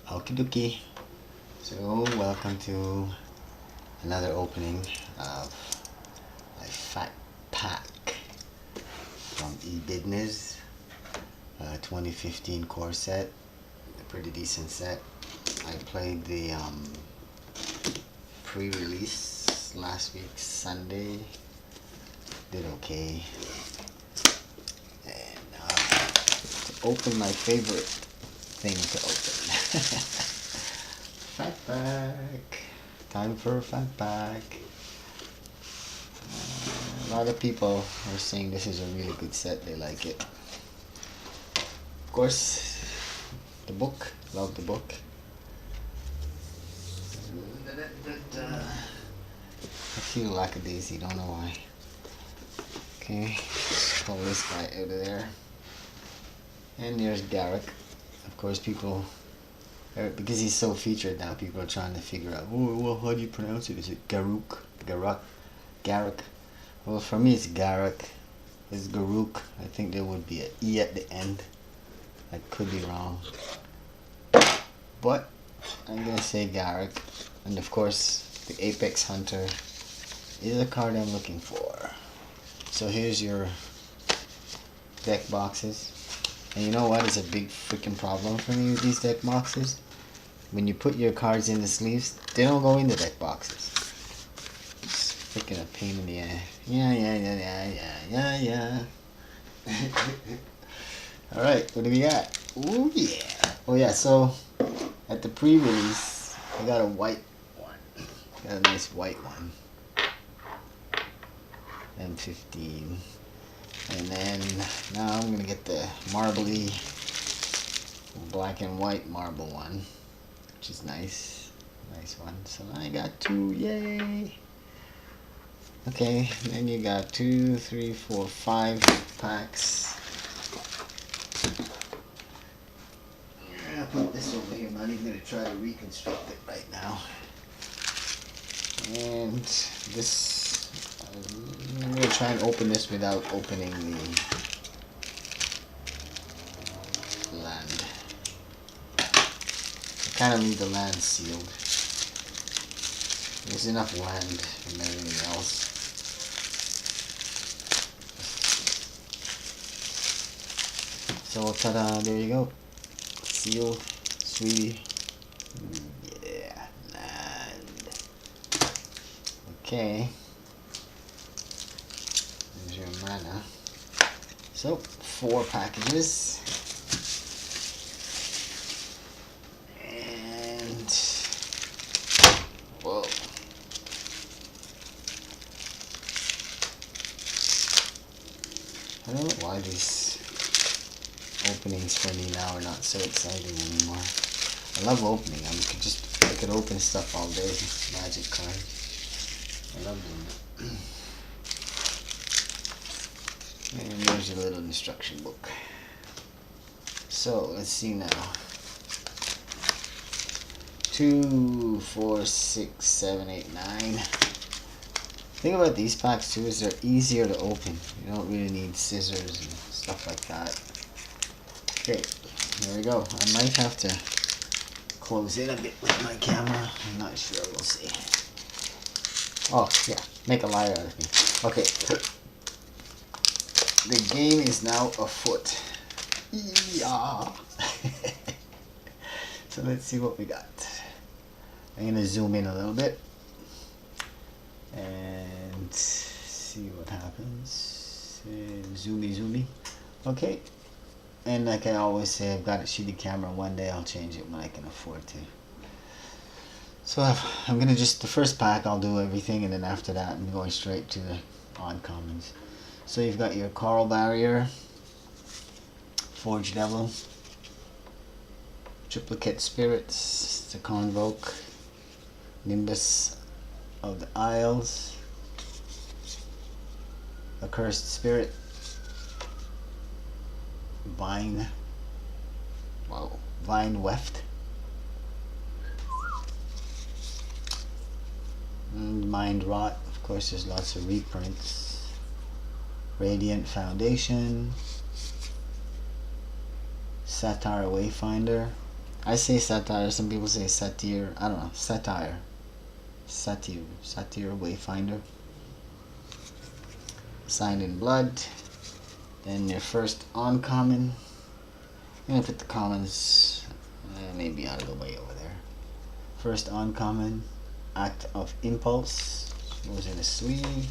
Okie dokie. So welcome to another opening of a fat pack from Ebidniz, 2015 core set, a pretty decent set. I played the pre-release last week Sunday, did okay, and to open my favorite thing to open. Fat pack. Time for a fat pack. A lot of people are saying this is a really good set. They like it. Of course, the book. Love the book. I feel lackadaisy. Don't know why. Okay, pull this guy out of there. And there's Garrick. Of course, people, because he's so featured now, people are trying to figure out, oh, well, how do you pronounce it? Is it Garuk? Garrick? Well, for me, it's Garrick. It's Garuk. I think there would be an E at the end. I could be wrong. But I'm going to say Garrick. And of course, the Apex Hunter is a card I'm looking for. So here's your deck boxes. And you know what is a big freaking problem for me with these deck boxes? When you put your cards in the sleeves, they don't go in the deck boxes. It's freaking a pain in the ass. Yeah. Alright, what do we got? Ooh, yeah. Oh yeah, so at the pre-release, I got a white one. Got a nice white one. M15. And then now I'm gonna get the marbly black and white marble one, which is nice one. So I got two, yay. Okay, then you got 2, 3, 4, 5 packs. I'll put this over here. I'm not even gonna try to reconstruct it right now. And this, I'm going to try and open this without opening the land. I kind of leave the land sealed. There's enough land and everything else. So ta-da, there you go. Sealed, sweetie. Yeah, land. Okay. There's your mana. So, 4 packages. And whoa. I don't know why these openings for me now are not so exciting anymore. I love opening. I could open stuff all day. Magic card. I love doing it. And there's your little instruction book. So let's see now. 2, 4, 6, 7, 8, 9. The thing about these packs too is they're easier to open. You don't really need scissors and stuff like that. Okay, there we go. I might have to close in a bit with my camera. I'm not sure. We'll see. Oh yeah, make a liar out of me. Okay. The game is now afoot. Yeah. So let's see what we got. I'm going to zoom in a little bit and see what happens. Zoomy. Okay. And like I always say, I've got a shitty camera. One day I'll change it when I can afford to. So I'm going to just, the first pack I'll do everything, and then after that I'm going straight to the uncommons. So you've got your Coral Barrier, Forge Devil, Triplicate Spirits, the Convoke, Nimbus of the Isles, Accursed Spirit, Vine Weft, and Mind Rot. Of course, there's lots of reprints. Radiant Foundation, Satire Wayfinder, I say satire, some people say satire. I don't know. Satire. Satire. Satire Wayfinder. Signed in blood. Then your first uncommon. I'm gonna put the commons maybe out of the way over there. First uncommon, Act of Impulse. Goes in a sleeve.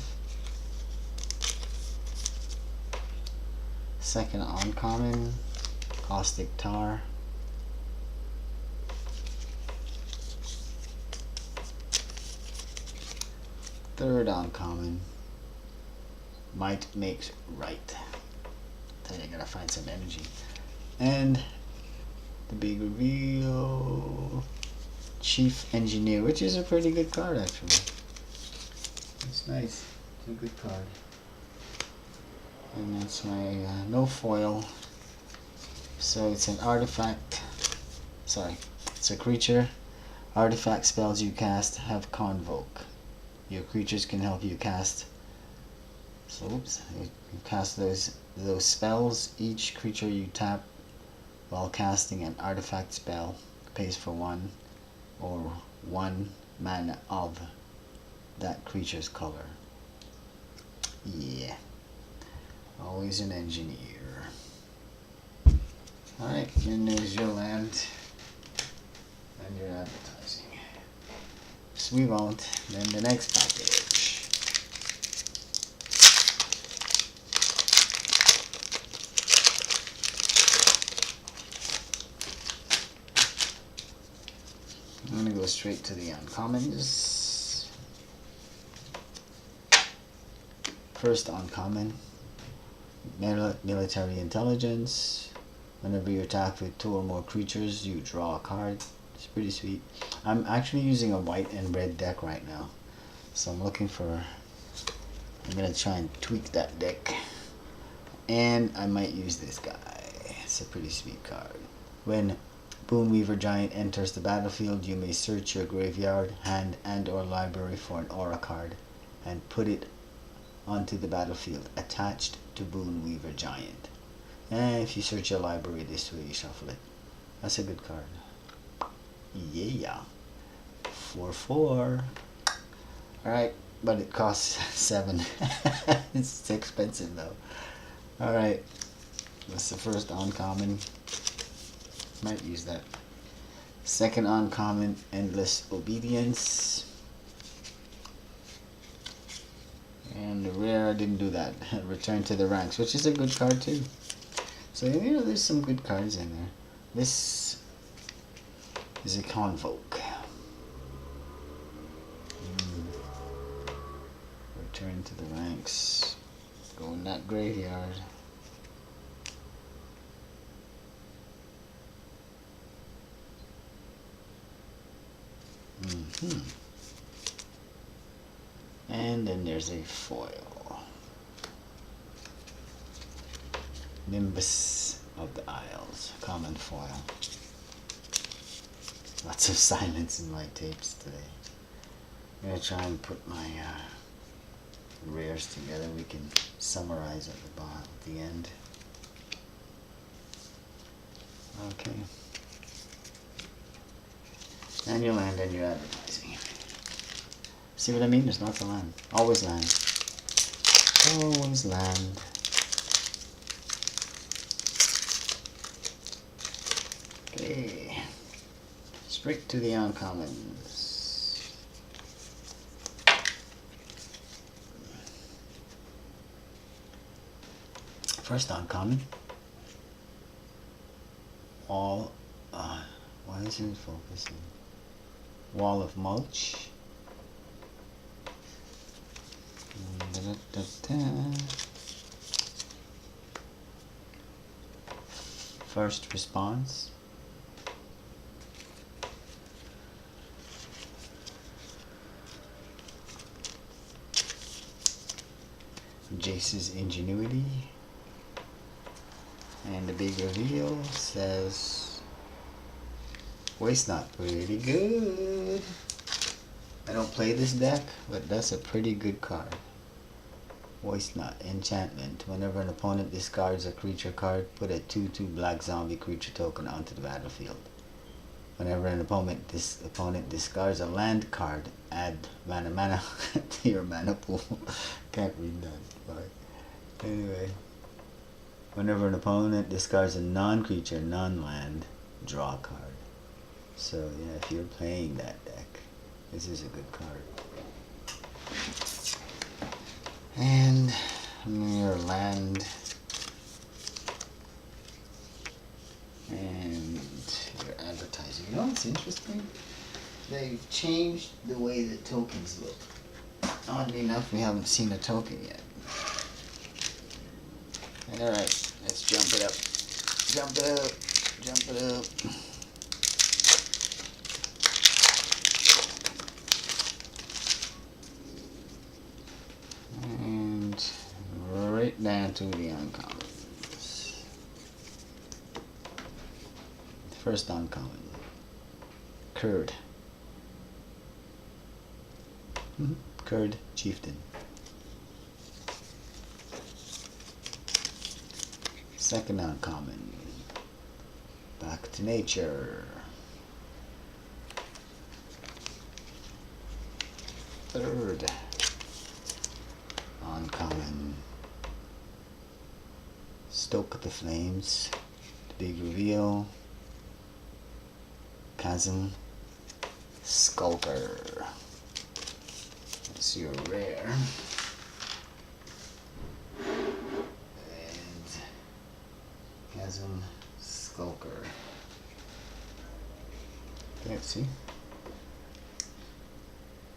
Second uncommon, Caustic Tar. Third uncommon, Might Makes Right. Then you gotta find some energy. And the big reveal, Chief Engineer, which is a pretty good card actually. It's nice. It's a good card. And that's my no foil. So it's an artifact. Sorry, it's a creature. Artifact spells you cast have convoke. Your creatures can help you cast. So oops, you cast those spells. Each creature you tap while casting an artifact spell pays for 1 or 1 mana of that creature's color. Yeah. Always an engineer. Alright, then there's your land and your advertising. So we won't. Then the next package. I'm gonna go straight to the uncommons. First uncommon. Military Intelligence. Whenever you attack with 2 or more creatures, you draw a card. It's pretty sweet. I'm actually using a white and red deck right now, so I'm looking for. I'm gonna try and tweak that deck, and I might use this guy. It's a pretty sweet card. When Boomweaver Giant enters the battlefield, you may search your graveyard, hand, and/or library for an aura card, and put it onto the battlefield attached to Boomweaver Giant. And if you search your library this way, you shuffle it. That's a good card. Yeah. 4/4. Alright, but it costs 7. It's expensive though. Alright. That's the first uncommon. Might use that. Second uncommon, Endless Obedience. And the rare, I didn't do that. Return to the Ranks, which is a good card too. So you know, there's some good cards in there. This is a Convoke. Return to the Ranks. Go in that graveyard. And then there's a foil. Nimbus of the Isles, common foil. Lots of silence in my tapes today. I'm gonna try and put my rares together. We can summarize at the bottom, at the end. Okay. And your land and your advertising. See what I mean? There's lots of land. Always land. Always land. Okay. Straight to the uncommons. First uncommon. Why isn't it focusing? Wall of Mulch. First Response. Jace's Ingenuity. And the big reveal says Waste Not, pretty good. I don't play this deck, but that's a pretty good card. Waste Not, enchantment. Whenever an opponent discards a creature card, put a 2/2 black zombie creature token onto the battlefield. Whenever an opponent discards a land card, add mana to your mana pool. Can't read that, but anyway. Whenever an opponent discards a non-creature, non-land, draw a card. So yeah, if you're playing that deck, this is a good card. And your land and your advertising. You know what's interesting? They've changed the way that tokens look. Oddly enough, we haven't seen a token yet. Alright, let's jump it up. Jump it up. Jump it up. And right down to the uncommons. First uncommon. Curd. Curd Chieftain. Second uncommon. Back to nature. Third uncommon. Stoke the flames. The big reveal. Chasm Skulker. That's your rare. And Chasm Skulker. Let's see.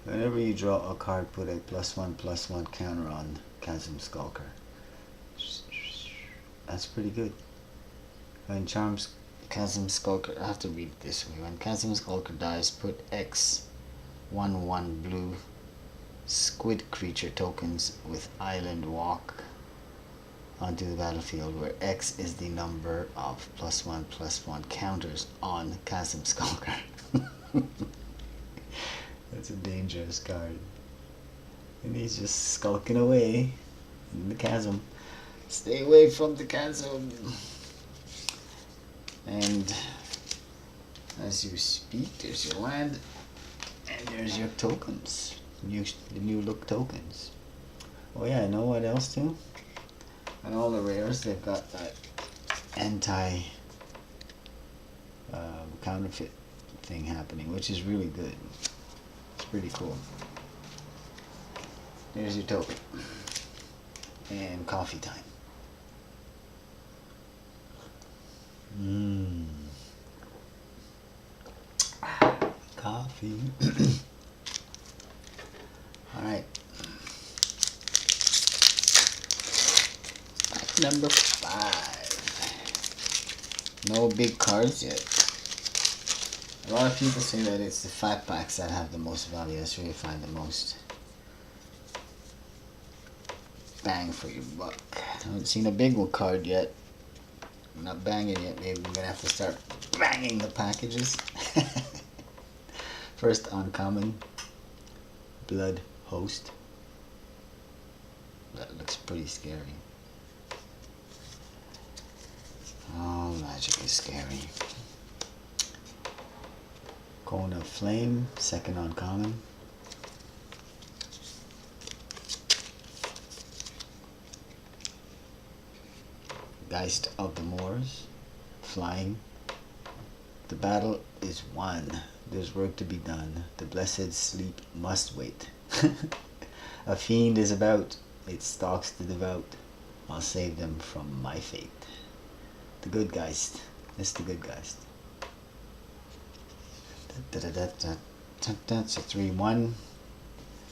Whenever you draw a card, put a +1/+1 counter on Chasm Skulker. That's pretty good. When Charms Chasm Skulker, I have to read it this way. When Chasm Skulker dies, put X 1/1 blue squid creature tokens with Island Walk onto the battlefield, where X is the number of +1/+1 counters on Chasm Skulker. That's a dangerous card. And he's just skulking away in the chasm. Stay away from the chasm. And as you speak, there's your land and there's your tokens. The new look tokens. Oh yeah, I know what else too? And all the rares, they've got that anti counterfeit thing happening, which is really good. It's pretty cool. There's your token. And coffee time. Coffee. Alright. Number 5. No big cards yet. A lot of people say that it's the fat packs that have the most value. That's where you find the most bang for your buck. I haven't seen a big one card yet. I'm not banging yet. Maybe we're gonna have to start banging the packages. First uncommon, Blood Host. That looks pretty scary. Oh, magic is scary. Cone of Flame, second uncommon. Geist of the Moors, flying. The battle is won. There's work to be done. The blessed sleep must wait. A fiend is about. It stalks the devout. I'll save them from my fate. The good Geist. It's the good Geist. That's a 3/1.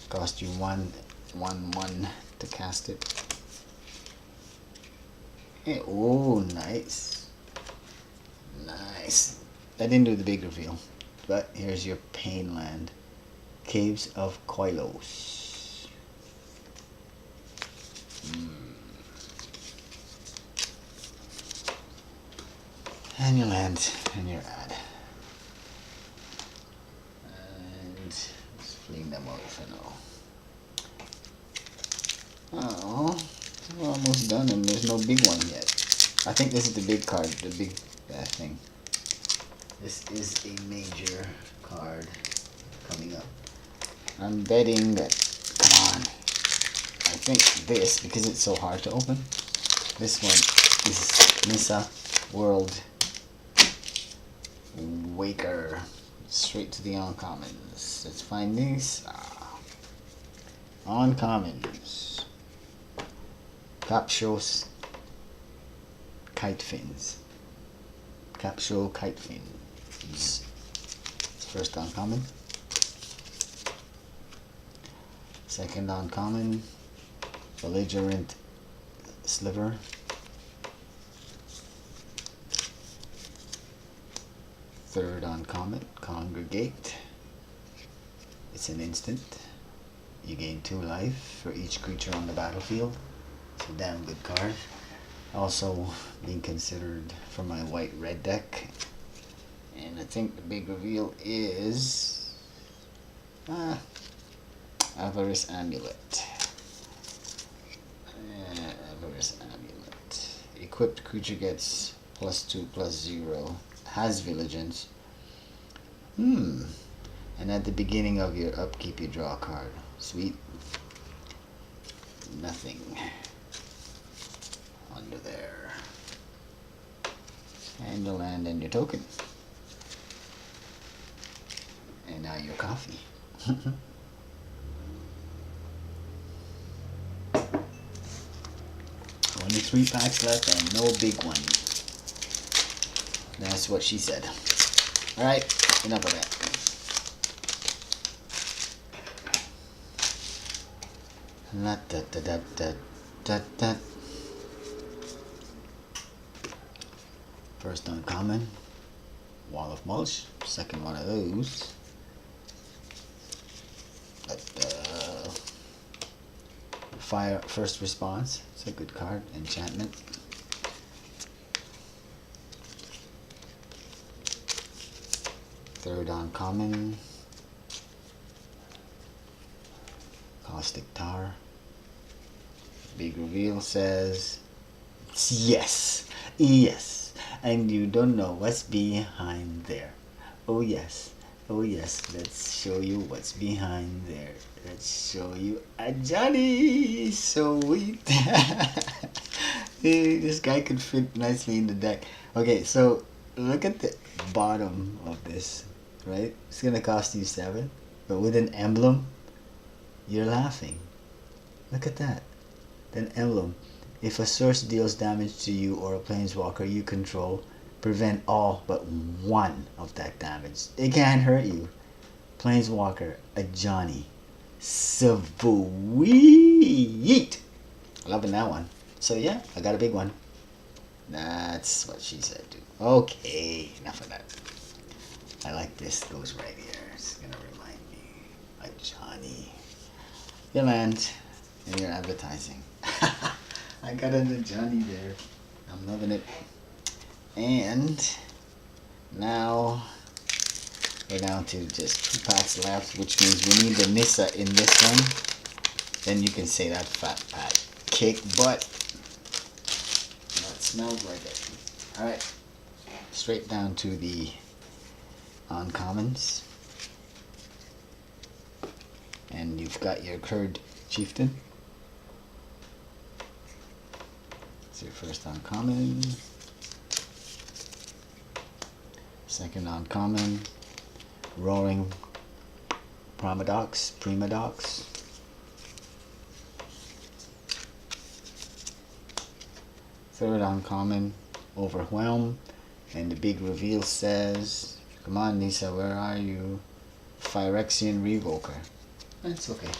Cost you 1/1 to cast it. Hey, oh, nice. Nice. I didn't do the big reveal. But here's your pain land. Caves of Koilos. And your land and your ad. And let's fling them out for now. Oh, we're almost done and there's no big one yet. I think this is the big card, the big thing. This is a major card coming up. I'm betting that, come on, I think this, because it's so hard to open, this one is Nissa World Waker. Straight to the uncommons. Let's find these. Uncommons. Capshows. Kite fins. Capsule kite fins. First uncommon. Second uncommon. Belligerent Sliver. Third uncommon, Congregate. It's an instant. You gain 2 life for each creature on the battlefield. It's a damn good card. Also being considered for my white-red deck. And I think the big reveal is Avarice Amulet. Avarice Amulet. Equipped creature gets +2/+0. Has Vigilance. And at the beginning of your upkeep you draw a card. Sweet. Nothing under there. And your land and your token. And now your coffee. Only 3 packs left and no big one. That's what she said. Alright, enough of that. First uncommon, Wall of Mulch. Second one of those. Fire First Response. It's a good card. Enchantment. Third uncommon, Caustic Tar. Big reveal says yes, yes, and you don't know what's behind there. Oh yes, let's show you what's behind there. Let's show you a Johnny. Sweet. This guy could fit nicely in the deck. Okay, so look at the bottom of this. Right? It's gonna cost you 7, but with an emblem, you're laughing. Look at that. An emblem. If a source deals damage to you or a planeswalker you control, prevent all but 1 of that damage. It can't hurt you. Planeswalker, a Johnny. Sweet. Loving that one. So yeah, I got a big one. That's what she said too. Okay, enough of that. I like this. Goes right here. It's gonna remind me of Johnny. Your land and your advertising. I got a Johnny there. I'm loving it. And now we're down to just 2 packs left, which means we need the Nissa in this one. Then you can say that fat pack kick butt. That smells like it. Alright. Straight down to the uncommons. And you've got your Kurd Chieftain. It's your first uncommon. Second uncommon, Roaring Primadox. Third uncommon, Overwhelm. And the big reveal says, come on Nissa, where are you? Phyrexian Revoker. That's okay.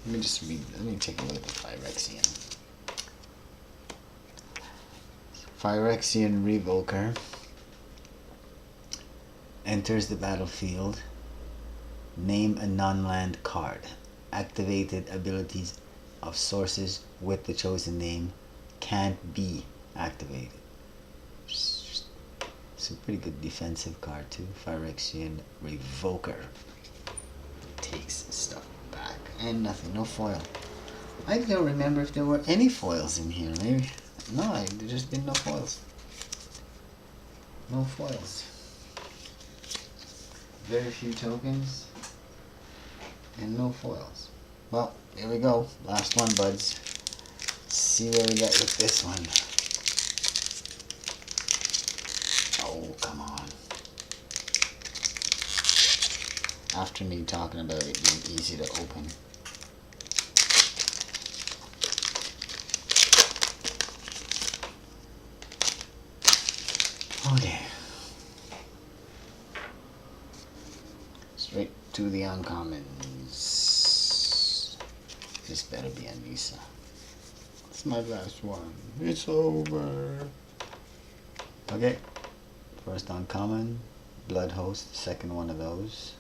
Let me just read, let me take a look at the Phyrexian. Phyrexian Revoker enters the battlefield. Name a non-land card. Activated abilities of sources with the chosen name can't be activated. It's a pretty good defensive card too. Phyrexian Revoker. Takes stuff back. And nothing, no foil. I don't remember if there were any foils in here. Maybe. No, there's just been no foils. No foils. very few tokens, and no foils. Well, here we go. Last one, buds. See what we get with this one. Oh, come on. After me talking about it being easy to open. Okay. Straight to the uncommons. This better be a Nisa. It's my last one. It's over. Okay. First uncommon. Blood Host. Second one of those.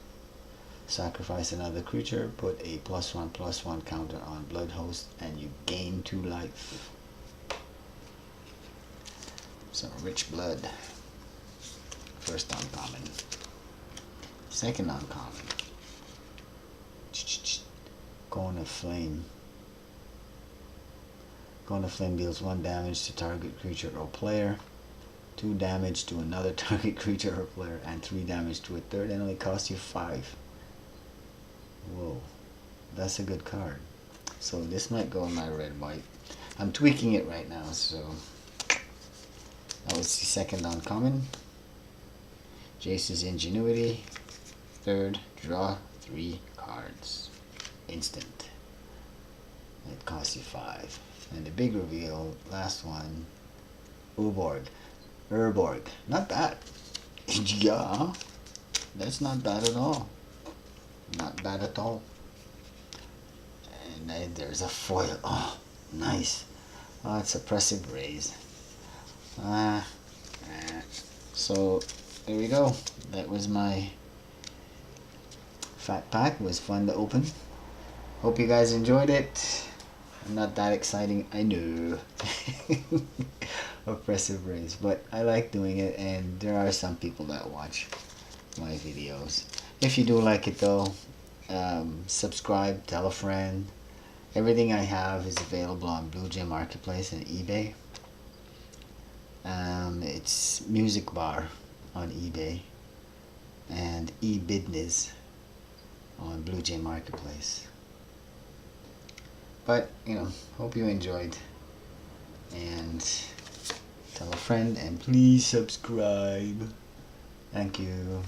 Sacrifice another creature. Put a +1/+1 counter on Blood Host and you gain 2 life. Some rich blood. First uncommon. Second uncommon. Cone of Flame. Cone of Flame deals 1 damage to target creature or player, 2 damage to another target creature or player, and 3 damage to a third, and only costs you 5. Whoa, that's a good card. So this might go in my red white. I'm tweaking it right now, so that was the second uncommon. Jace's Ingenuity. Third, draw 3 cards. Instant. It costs you 5. And the big reveal, last one, Urborg. Not bad. Yeah, that's not bad at all. Not bad at all. And then there's a foil. Oh, nice. Oh, it's Oppressive Raise. So there we go. That was my fat pack. It was fun to open. Hope you guys enjoyed it. Not that exciting, I know. Oppressive Raise, but I like doing it, and there are some people that watch my videos. If you do like it though, subscribe, tell a friend. Everything I have is available on Blue Jay Marketplace and eBay. It's Music Bar on eBay and Ebidniz on Blue Jay Marketplace. But, you know, hope you enjoyed, and tell a friend, and please subscribe. Thank you.